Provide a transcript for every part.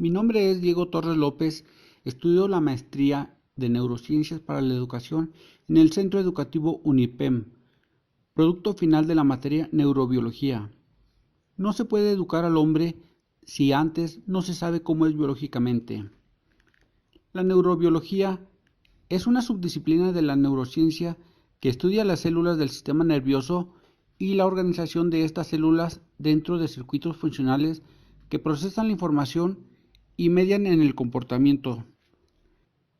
Mi nombre es Diego Torres López, estudio la maestría de Neurociencias para la Educación en el Centro Educativo UNIPEM, producto final de la materia Neurobiología. No se puede educar al hombre si antes no se sabe cómo es biológicamente. La neurobiología es una subdisciplina de la neurociencia que estudia las células del sistema nervioso y la organización de estas células dentro de circuitos funcionales que procesan la información y median en el comportamiento.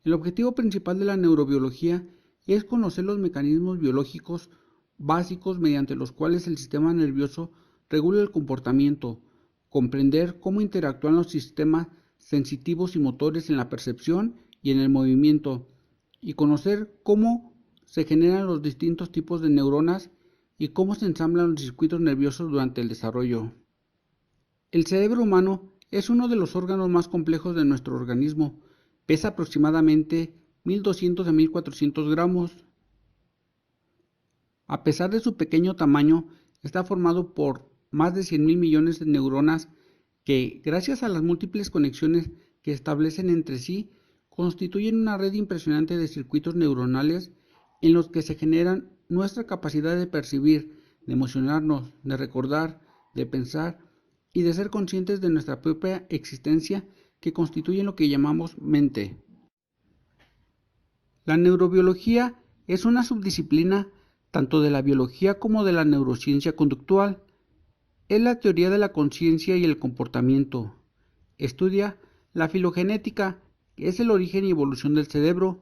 El objetivo principal de la neurobiología es conocer los mecanismos biológicos básicos mediante los cuales el sistema nervioso regula el comportamiento, comprender cómo interactúan los sistemas sensitivos y motores en la percepción y en el movimiento, y conocer cómo se generan los distintos tipos de neuronas y cómo se ensamblan los circuitos nerviosos durante el desarrollo. El cerebro humano es uno de los órganos más complejos de nuestro organismo. Pesa aproximadamente 1200 a 1400 gramos. A pesar de su pequeño tamaño, está formado por más de 100.000 millones de neuronas que, gracias a las múltiples conexiones que establecen entre sí, constituyen una red impresionante de circuitos neuronales en los que se generan nuestra capacidad de percibir, de emocionarnos, de recordar, de pensar y de ser conscientes de nuestra propia existencia, que constituyen lo que llamamos mente. La neurobiología es una subdisciplina tanto de la biología como de la neurociencia conductual. Es la teoría de la conciencia y el comportamiento. Estudia la filogenética, que es el origen y evolución del cerebro,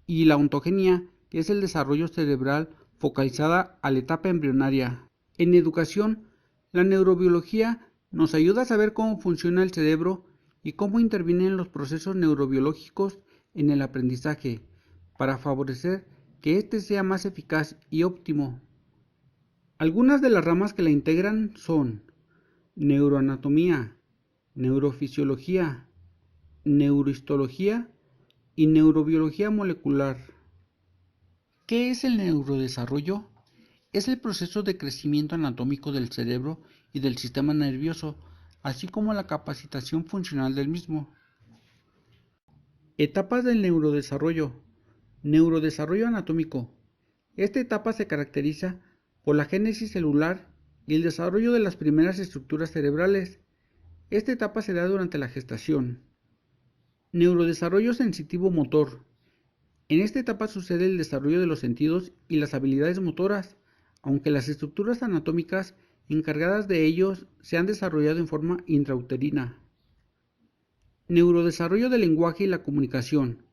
y la ontogenia, que es el desarrollo cerebral focalizada a la etapa embrionaria. En educación, la neurobiología nos ayuda a saber cómo funciona el cerebro y cómo intervienen los procesos neurobiológicos en el aprendizaje, para favorecer que éste sea más eficaz y óptimo. Algunas de las ramas que la integran son neuroanatomía, neurofisiología, neurohistología y neurobiología molecular. ¿Qué es el neurodesarrollo? Es el proceso de crecimiento anatómico del cerebro y del sistema nervioso, así como la capacitación funcional del mismo. Etapas del neurodesarrollo. Neurodesarrollo anatómico. Esta etapa se caracteriza por la génesis celular y el desarrollo de las primeras estructuras cerebrales. Esta etapa se da durante la gestación. Neurodesarrollo sensitivo motor. En esta etapa sucede el desarrollo de los sentidos y las habilidades motoras, aunque las estructuras anatómicas encargadas de ellos se han desarrollado en forma intrauterina. Neurodesarrollo del lenguaje y la comunicación.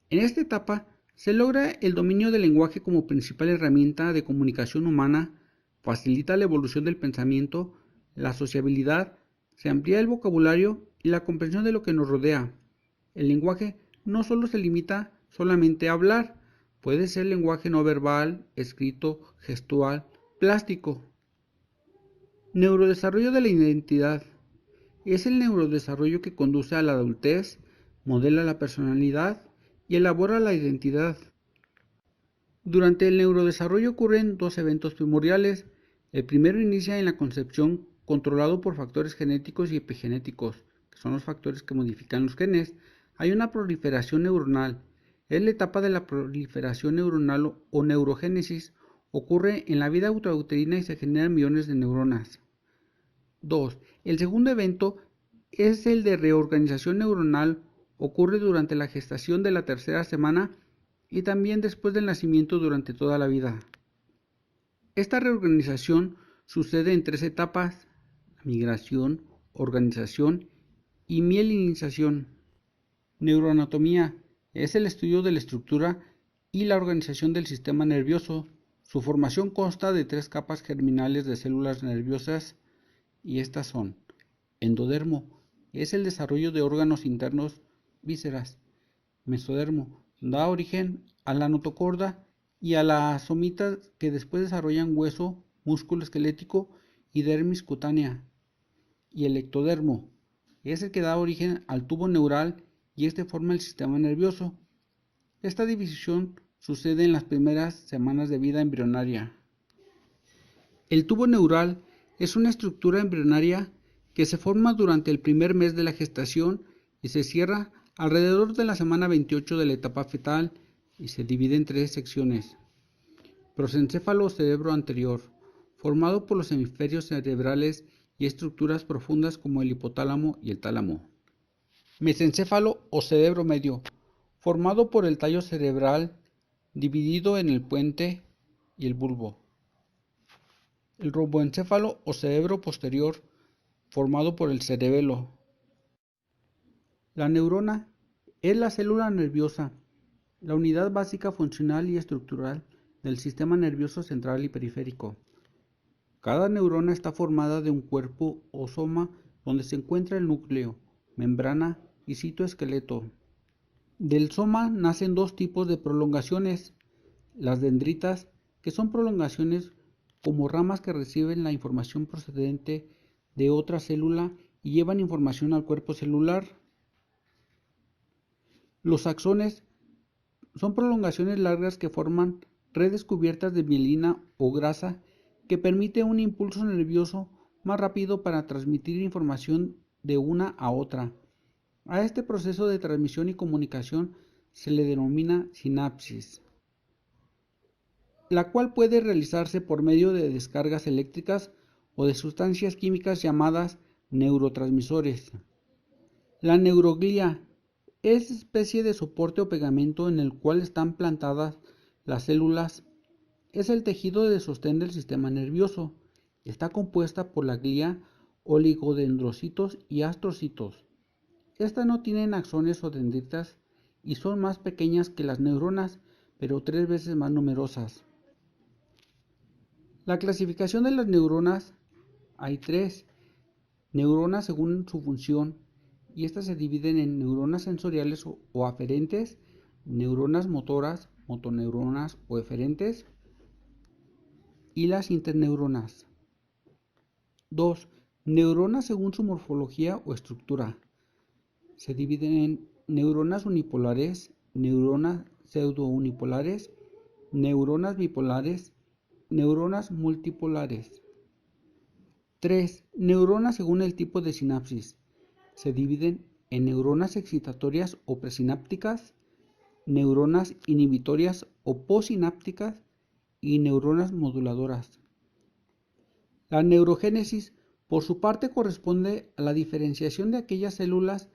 En esta etapa se logra el dominio del lenguaje como principal herramienta de comunicación humana, facilita la evolución del pensamiento, la sociabilidad, se amplía el vocabulario y la comprensión de lo que nos rodea. El lenguaje no solo se limita solamente a hablar, puede ser lenguaje no verbal, escrito, gestual, plástico. Neurodesarrollo de la identidad. Es el neurodesarrollo que conduce a la adultez, modela la personalidad y elabora la identidad. Durante el neurodesarrollo ocurren dos eventos primordiales. El primero inicia en la concepción, controlado por factores genéticos y epigenéticos, que son los factores que modifican los genes. Hay una proliferación neuronal. Es la etapa de la proliferación neuronal o neurogénesis. Ocurre en la vida intrauterina y se generan millones de neuronas. 2. El segundo evento es el de reorganización neuronal. Ocurre durante la gestación de la tercera semana y también después del nacimiento durante toda la vida. Esta reorganización sucede en tres etapas: migración, organización y mielinización. Neuroanatomía es el estudio de la estructura y la organización del sistema nervioso. Su formación consta de tres capas germinales de células nerviosas, y estas son: endodermo, es el desarrollo de órganos internos, vísceras; mesodermo, da origen a la notocorda y a la somita, que después desarrollan hueso, músculo esquelético y dermis cutánea; y el ectodermo es el que da origen al tubo neural y este forma el sistema nervioso. Esta división sucede en las primeras semanas de vida embrionaria. El tubo neural es una estructura embrionaria que se forma durante el primer mes de la gestación y se cierra alrededor de la semana 28 de la etapa fetal y se divide en 3 secciones. Prosencéfalo o cerebro anterior, formado por los hemisferios cerebrales y estructuras profundas como el hipotálamo y el tálamo. Mesencéfalo o cerebro medio, formado por el tallo cerebral dividido en el puente y el bulbo. El romboencéfalo o cerebro posterior, formado por el cerebelo. La neurona es la célula nerviosa, la unidad básica funcional y estructural del sistema nervioso central y periférico. Cada neurona está formada de un cuerpo o soma donde se encuentra el núcleo, membrana y citoesqueleto. Del soma nacen 2 tipos de prolongaciones, las dendritas, que son prolongaciones como ramas que reciben la información procedente de otra célula y llevan información al cuerpo celular. Los axones son prolongaciones largas que forman redes cubiertas de mielina o grasa que permite un impulso nervioso más rápido para transmitir información de una a otra. A este proceso de transmisión y comunicación se le denomina sinapsis, la cual puede realizarse por medio de descargas eléctricas o de sustancias químicas llamadas neurotransmisores. La neuroglía es especie de soporte o pegamento en el cual están plantadas las células. Es el tejido de sostén del sistema nervioso. Está compuesta por la glía, oligodendrocitos y astrocitos. Estas no tienen axones o dendritas y son más pequeñas que las neuronas, pero 3 veces más numerosas. La clasificación de las neuronas: hay 3 neuronas según su función, y estas se dividen en neuronas sensoriales o aferentes, neuronas motoras, motoneuronas o eferentes, y las interneuronas. 2. Neuronas según su morfología o estructura. Se dividen en neuronas unipolares, neuronas pseudounipolares, neuronas bipolares, neuronas multipolares. 3. Neuronas según el tipo de sinapsis. Se dividen en neuronas excitatorias o presinápticas, neuronas inhibitorias o postsinápticas y neuronas moduladoras. La neurogénesis, por su parte, corresponde a la diferenciación de aquellas células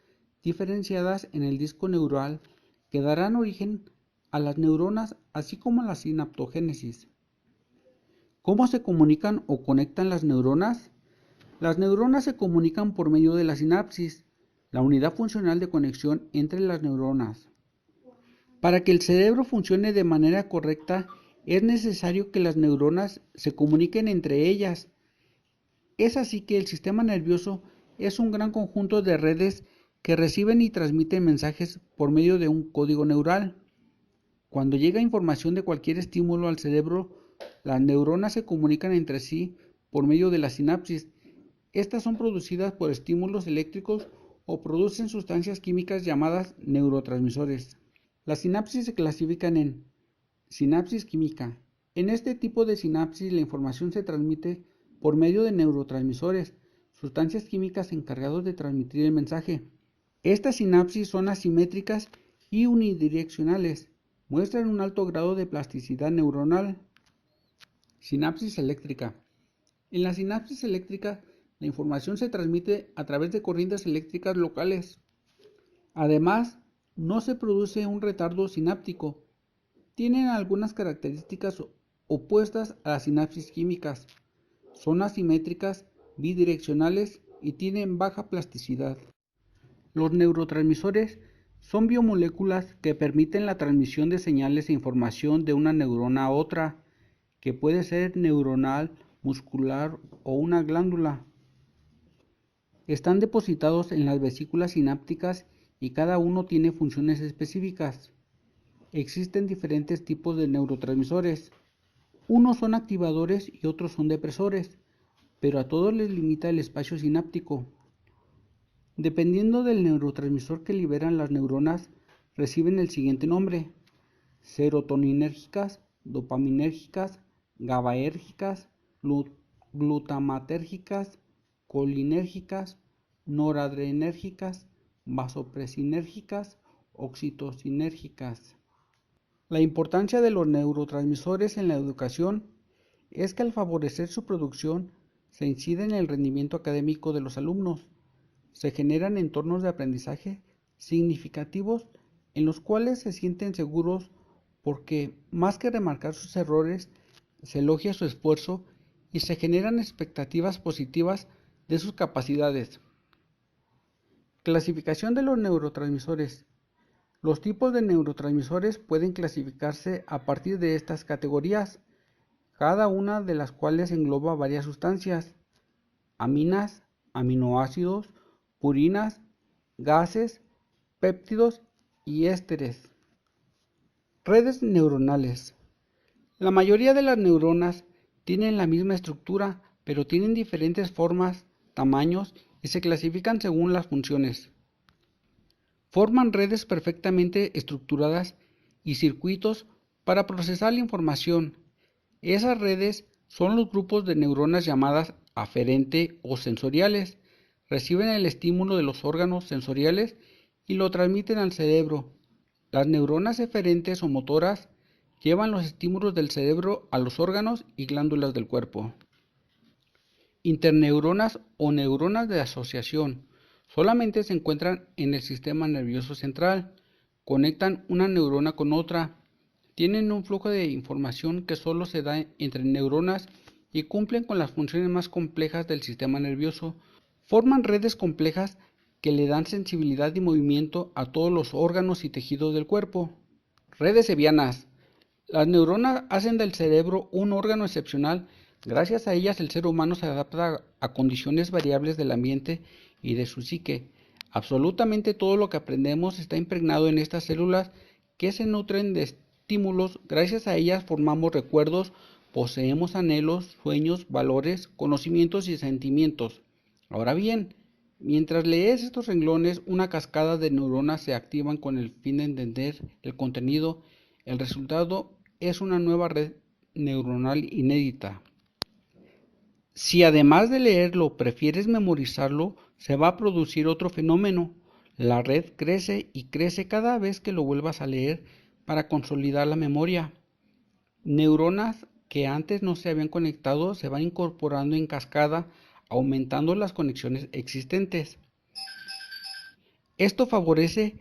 diferenciadas en el disco neural que darán origen a las neuronas, así como a la sinaptogénesis. ¿Cómo se comunican o conectan las neuronas? Las neuronas se comunican por medio de la sinapsis, la unidad funcional de conexión entre las neuronas. Para que el cerebro funcione de manera correcta, es necesario que las neuronas se comuniquen entre ellas. Es así que el sistema nervioso es un gran conjunto de redes que reciben y transmiten mensajes por medio de un código neural. Cuando llega información de cualquier estímulo al cerebro, las neuronas se comunican entre sí por medio de la sinapsis. Estas son producidas por estímulos eléctricos o producen sustancias químicas llamadas neurotransmisores. Las sinapsis se clasifican en sinapsis química. En este tipo de sinapsis la información se transmite por medio de neurotransmisores, sustancias químicas encargados de transmitir el mensaje. Estas sinapsis son asimétricas y unidireccionales. Muestran un alto grado de plasticidad neuronal. Sinapsis eléctrica. En la sinapsis eléctrica, la información se transmite a través de corrientes eléctricas locales. Además, no se produce un retardo sináptico. Tienen algunas características opuestas a las sinapsis químicas. Son asimétricas, bidireccionales y tienen baja plasticidad. Los neurotransmisores son biomoléculas que permiten la transmisión de señales e información de una neurona a otra, que puede ser neuronal, muscular o una glándula. Están depositados en las vesículas sinápticas y cada uno tiene funciones específicas. Existen diferentes tipos de neurotransmisores. Unos son activadores y otros son depresores, pero a todos les limita el espacio sináptico. Dependiendo del neurotransmisor que liberan las neuronas, reciben el siguiente nombre: serotoninérgicas, dopaminérgicas, GABAérgicas, glutamatérgicas, colinérgicas, noradrenérgicas, vasopresinérgicas, oxitocinérgicas. La importancia de los neurotransmisores en la educación es que al favorecer su producción se incide en el rendimiento académico de los alumnos. Se generan entornos de aprendizaje significativos en los cuales se sienten seguros porque, más que remarcar sus errores, se elogia su esfuerzo y se generan expectativas positivas de sus capacidades. Clasificación de los neurotransmisores. Los tipos de neurotransmisores pueden clasificarse a partir de estas categorías, cada una de las cuales engloba varias sustancias: aminas, aminoácidos, purinas, gases, péptidos y ésteres. Redes neuronales. La mayoría de las neuronas tienen la misma estructura, pero tienen diferentes formas, tamaños y se clasifican según las funciones. Forman redes perfectamente estructuradas y circuitos para procesar la información. Esas redes son los grupos de neuronas llamadas aferente o sensoriales. Reciben el estímulo de los órganos sensoriales y lo transmiten al cerebro. Las neuronas eferentes o motoras llevan los estímulos del cerebro a los órganos y glándulas del cuerpo. Interneuronas o neuronas de asociación. Solamente se encuentran en el sistema nervioso central. Conectan una neurona con otra. Tienen un flujo de información que solo se da entre neuronas y cumplen con las funciones más complejas del sistema nervioso. Forman redes complejas que le dan sensibilidad y movimiento a todos los órganos y tejidos del cuerpo. Redes Hebbianas. Las neuronas hacen del cerebro un órgano excepcional. Gracias a ellas el ser humano se adapta a condiciones variables del ambiente y de su psique. Absolutamente todo lo que aprendemos está impregnado en estas células que se nutren de estímulos. Gracias a ellas formamos recuerdos, poseemos anhelos, sueños, valores, conocimientos y sentimientos. Ahora bien, mientras lees estos renglones, una cascada de neuronas se activan con el fin de entender el contenido. El resultado es una nueva red neuronal inédita. Si además de leerlo prefieres memorizarlo, se va a producir otro fenómeno. La red crece y crece cada vez que lo vuelvas a leer para consolidar la memoria. Neuronas que antes no se habían conectado se van incorporando en cascada, aumentando las conexiones existentes. Esto favorece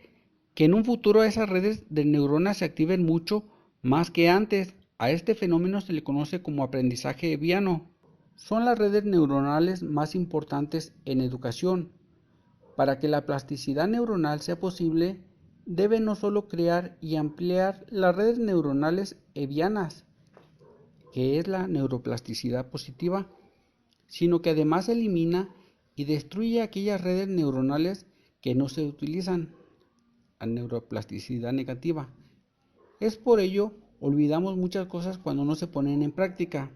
que en un futuro esas redes de neuronas se activen mucho más que antes. A este fenómeno se le conoce como aprendizaje hebbiano. Son las redes neuronales más importantes en educación. Para que la plasticidad neuronal sea posible, debe no solo crear y ampliar las redes neuronales hebbianas, que es la neuroplasticidad positiva, sino que además elimina y destruye aquellas redes neuronales que no se utilizan, la neuroplasticidad negativa. Es por ello olvidamos muchas cosas cuando no se ponen en práctica.